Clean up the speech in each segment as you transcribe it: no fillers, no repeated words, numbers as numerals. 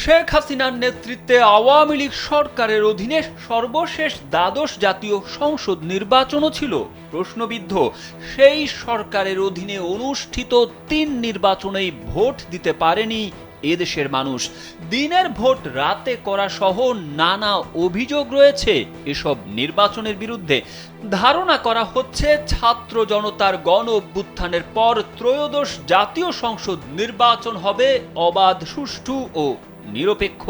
শেখ হাসিনার নেতৃত্বে আওয়ামী লীগ সরকারের অধীনে সর্বশেষ দ্বাদশ জাতীয় সংসদ নির্বাচনও ছিল প্রশ্নবিদ্ধ। সেই সরকারের অধীনে অনুষ্ঠিত ৩ নির্বাচনেই ভোট দিতে পারেনি এদেশের মানুষ। দিনের ভোট রাতে করা সহ নানা অভিযোগ রয়েছে এসব নির্বাচনের বিরুদ্ধে। ধারণা করা হচ্ছে ছাত্র জনতার গণ অভ্যুত্থানের পর ত্রয়োদশ জাতীয় সংসদ নির্বাচন হবে অবাধ, সুষ্ঠু ও নিরপেক্ষ।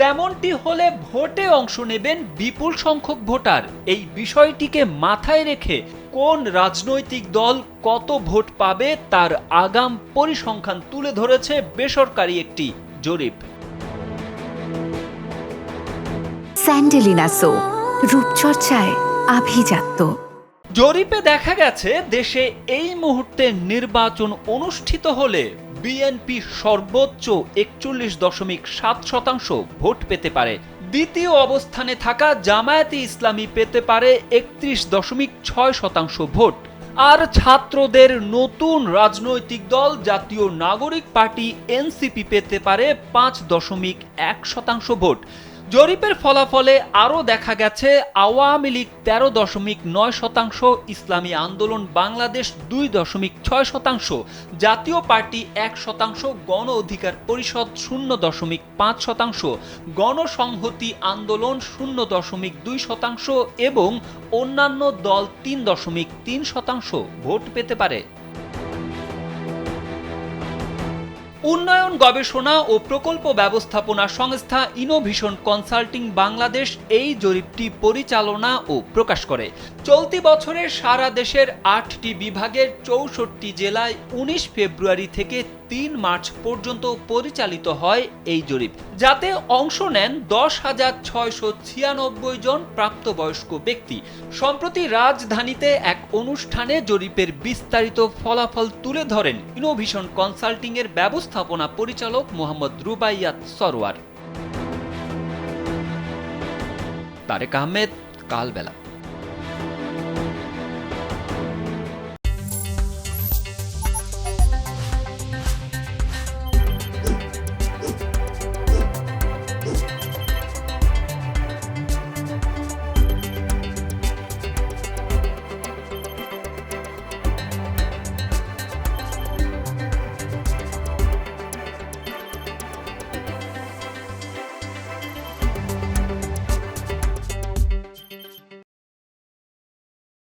তেমনটি হলে ভোটে অংশ নেবেন বিপুল সংখ্যক ভোটার। এই বিষয়টিকে মাথায় রেখে কোন রাজনৈতিক দল কত ভোট পাবে তার আগাম পরিসংখ্যান তুলে ধরেছে বেসরকারি একটি জরিপ। স্যান্ডেলিনা সো, রূপচর্চায় আভিজাত্য। জরিপে দেখা গেছে দেশে এই মুহূর্তে নির্বাচন অনুষ্ঠিত হলে বিএনপি সর্বোচ্চ 41.7% ভোট পেতে পারে। দ্বিতীয় অবস্থানে থাকা জামায়াতে ইসলামী পেতে পারে 31.6% ভোট। আর ছাত্রদের নতুন রাজনৈতিক দল জাতীয় নাগরিক পার্টি এনসিপি পেতে পারে 5.1% ভোট। জরিপের ফলাফলে আরও দেখা গেছে আওয়ামী লীগ 13.9%, ইসলামী আন্দোলন বাংলাদেশ 2.6%, জাতীয় পার্টি 1%, গণ অধিকার পরিষদ 0.5%, গণসংহতি আন্দোলন 0.2% এবং অন্যান্য দল 3.3% ভোট পেতে পারে। উন্নয়ন গবেষণা ও প্রকল্প ব্যবস্থাপনা সংস্থা ইনোভিশন কনসাল্টিং বাংলাদেশ এই জরিপটি পরিচালনা ও প্রকাশ করে। চলতি বছরের সারা দেশের 8টি বিভাগের 64 জেলায় 19 ফেব্রুয়ারি থেকে 3 মার্চ পর্যন্ত পরিচালিত হয় এই জরিপ, যাতে অংশ নেন 10,696 জন প্রাপ্তবয়স্ক ব্যক্তি। সম্প্রতি রাজধানীতে এক অনুষ্ঠানে জরিপের বিস্তারিত ফলাফল তুলে ধরেন ইনোভিশন কনসাল্টিং এর ব্যবস্থাপনা পরিচালক মোহাম্মদ রুবাইয়াত সরওয়ার। তারেক আহমেদ, কালবেলা।